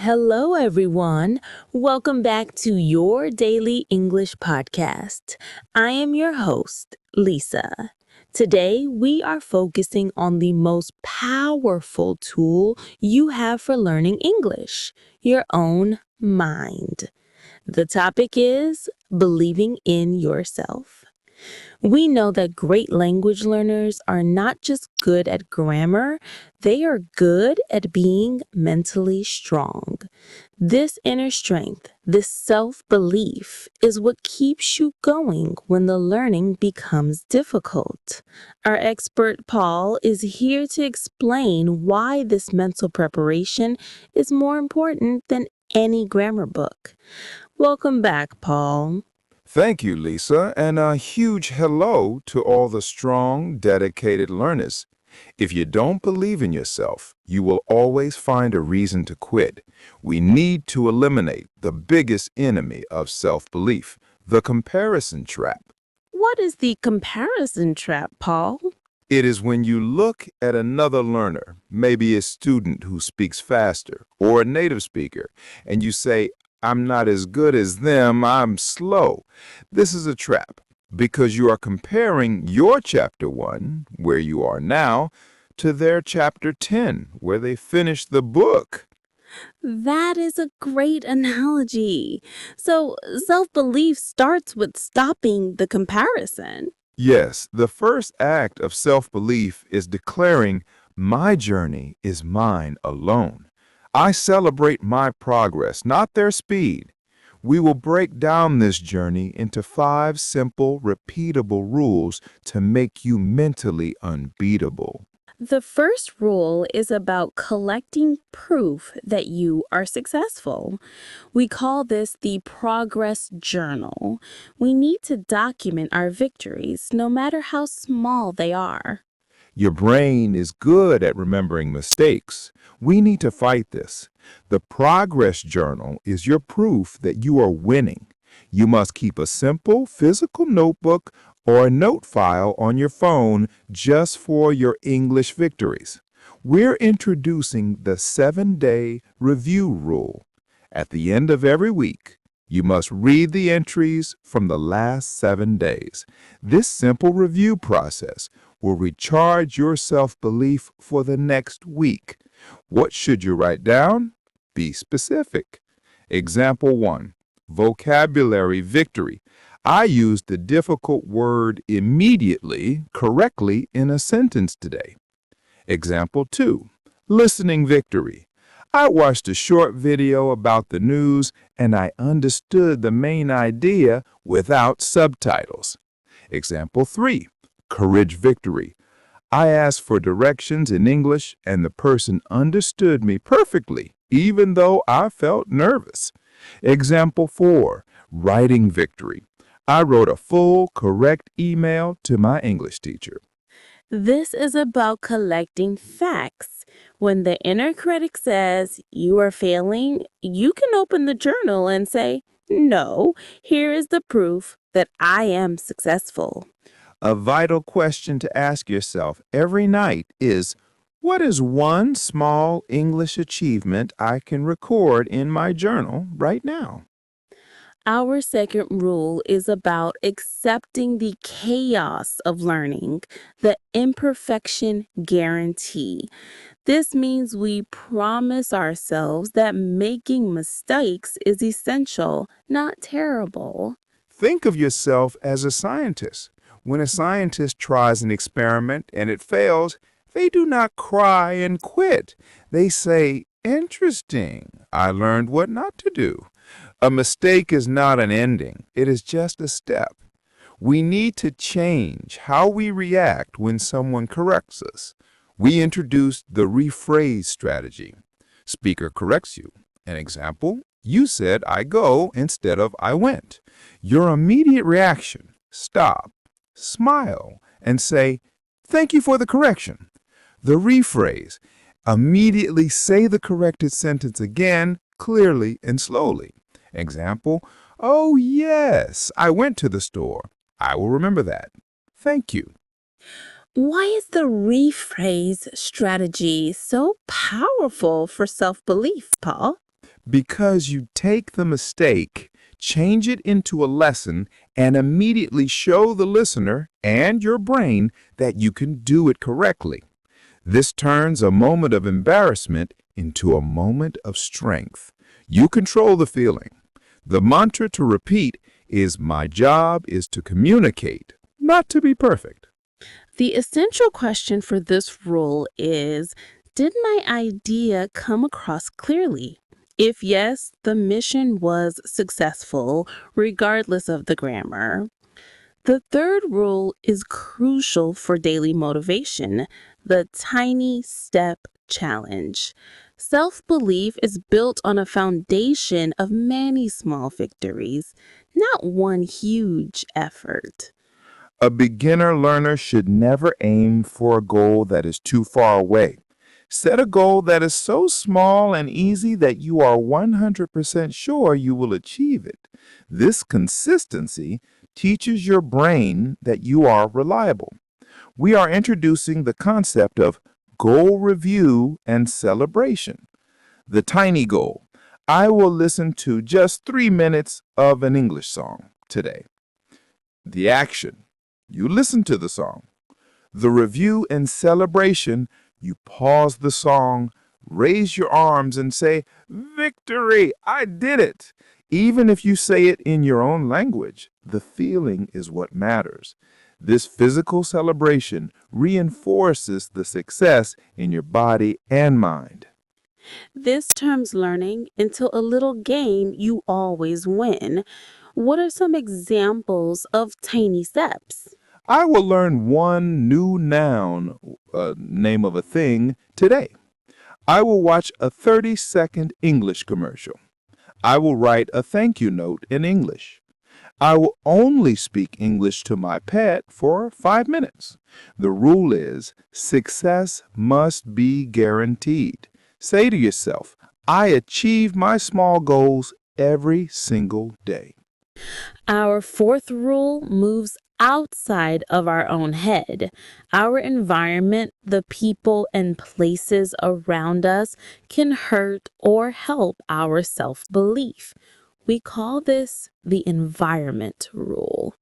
Hello, everyone. Welcome back to your daily English podcast. I am your host, Lisa. Today, we are focusing on the most powerful tool you have for learning English, your own mind. The topic is believing in yourself. We know that great language learners are not just good at grammar, they are good at being mentally strong. This inner strength, this self belief, is what keeps you going when the learning becomes difficult. Our expert Paul is here to explain why this mental preparation is more important than any grammar book. Welcome back, Paul. Thank you, Lisa, and a huge hello to all the strong, dedicated learners. If you don't believe in yourself, you will always find a reason to quit. We need to eliminate the biggest enemy of self-belief, the comparison trap. What is the comparison trap, Paul? It is when you look at another learner, maybe a student who speaks faster or a native speaker, and you say, I'm not as good as them, I'm slow. This is a trap because you are comparing your chapter 1, where you are now, to their chapter 10, where they finished the book. That is a great analogy. So, self belief starts with stopping the comparison. Yes, the first act of self-belief is declaring, my journey is mine alone. I celebrate my progress, not their speed. We will break down this journey into 5 simple, repeatable rules to make you mentally unbeatable. The first rule is about collecting proof that you are successful. We call this the progress journal. We need to document our victories, no matter how small they are. Your brain is good at remembering mistakes. We need to fight this. The progress journal is your proof that you are winning. You must keep a simple physical notebook or a note file on your phone just for your English victories. We're introducing the 7-day review rule. At the end of every week, you must read the entries from the last 7 days. This simple review process will recharge your self-belief for the next week. What should you write down? Be specific. Example 1. Vocabulary victory. I used the difficult word immediately correctly in a sentence today. Example 2. Listening victory. I watched a short video about the news and I understood the main idea without subtitles. Example 3. Courage victory. I asked for directions in English and the person understood me perfectly, even though I felt nervous. Example 4. Writing victory. I wrote a full, correct email to my English teacher. This is about collecting facts. When the inner critic says you are failing, you can open the journal and say, no, here is the proof that I am successful. A vital question to ask yourself every night is, what is one small English achievement I can record in my journal right now? Our second rule is about accepting the chaos of learning, the imperfection guarantee. This means we promise ourselves that making mistakes is essential, not terrible. Think of yourself as a scientist. When a scientist tries an experiment and it fails, they do not cry and quit. They say, interesting, I learned what not to do. A mistake is not an ending, it is just a step. We need to change how we react when someone corrects us. We introduced the rephrase strategy. Speaker corrects you. An example, you said I go instead of I went. Your immediate reaction, stop, smile, and say, thank you for the correction. The rephrase, immediately say the corrected sentence again, clearly and slowly. Example, oh yes, I went to the store. I will remember that. Thank you. Why is the rephrase strategy so powerful for self-belief, Paul? Because you take the mistake, change it into a lesson, and immediately show the listener and your brain that you can do it correctly. This turns a moment of embarrassment into a moment of strength. You control the feeling. The mantra to repeat is my job is to communicate, not to be perfect. The essential question for this rule is, did my idea come across clearly? If yes, the mission was successful, regardless of the grammar. The third rule is crucial for daily motivation, the tiny step challenge. Self belief is built on a foundation of many small victories, not one huge effort. A beginner learner should never aim for a goal that is too far away. Set a goal that is so small and easy that you are 100% sure you will achieve it. This consistency teaches your brain that you are reliable. We are introducing the concept of goal review and celebration. The tiny goal. I will listen to just 3 minutes of an English song today. The action. You listen to the song. The review and celebration. You pause the song, raise your arms, and say, Victory! I did it! Even if you say it in your own language, the feeling is what matters. This physical celebration reinforces the success in your body and mind. This turns learning into a little game you always win. What are some examples of tiny steps? I will learn one new noun, name of a thing, today. I will watch a 30-second English commercial. I will write a thank you note in English. I will only speak English to my pet for 5 minutes. The rule is success must be guaranteed. Say to yourself, I achieve my small goals every single day. Our fourth rule moves outside of our own head. Our environment, the people and places around us, can hurt or help our self belief. We call this the environment rule.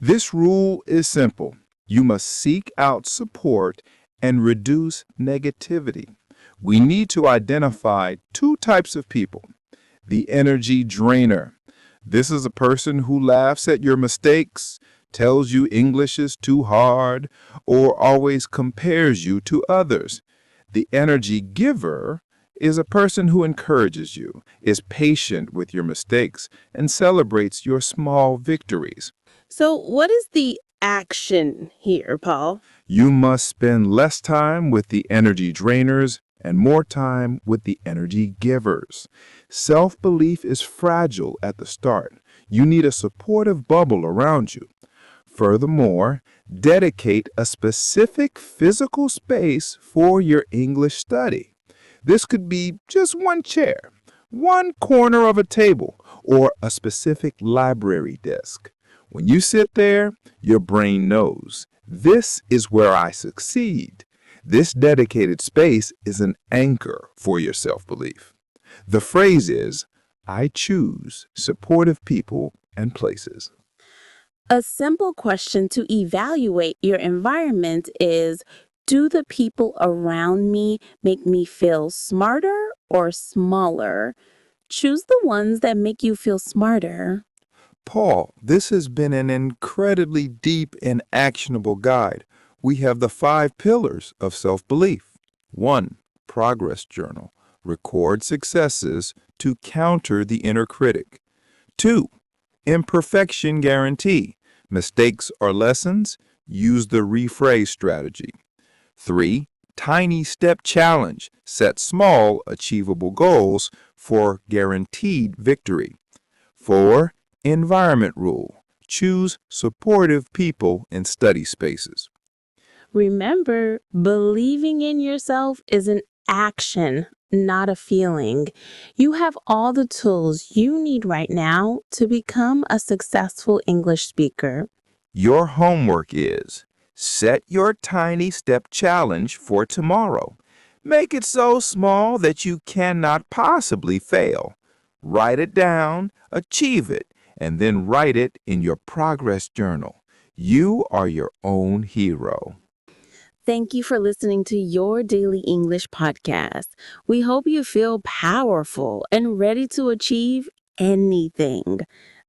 This rule is simple. You must seek out support and reduce negativity. We need to identify two types of people. The energy drainer. This is a person who laughs at your mistakes, tells you English is too hard, or always compares you to others. The energy giver is a person who encourages you, is patient with your mistakes, and celebrates your small victories. So, what is the action here, Paul? You must spend less time with the energy drainers and more time with the energy givers. Self-belief is fragile at the start. You need a supportive bubble around you. Furthermore, dedicate a specific physical space for your English study. This could be just one chair, one corner of a table, or a specific library desk. When you sit there, your brain knows, this is where I succeed. This dedicated space is an anchor for your self-belief. The phrase is, I choose supportive people and places. A simple question to evaluate your environment is, do the people around me make me feel smarter or smaller? Choose the ones that make you feel smarter. Paul, this has been an incredibly deep and actionable guide. We have the 5 pillars of self-belief. 1. Progress journal. Record successes to counter the inner critic. 2. Imperfection guarantee. Mistakes are lessons. Use the rephrase strategy. 3. Tiny step challenge. Set small, achievable goals for guaranteed victory. 4. Environment rule. Choose supportive people in study spaces. Remember, believing in yourself is an action, not a feeling. You have all the tools you need right now to become a successful English speaker. Your homework is set your tiny step challenge for tomorrow. Make it so small that you cannot possibly fail. Write it down, achieve it, and then write it in your progress journal. You are your own hero. Thank you for listening to your Daily English podcast. We hope you feel powerful and ready to achieve anything.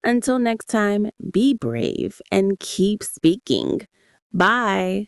Until next time, be brave and keep speaking. Bye.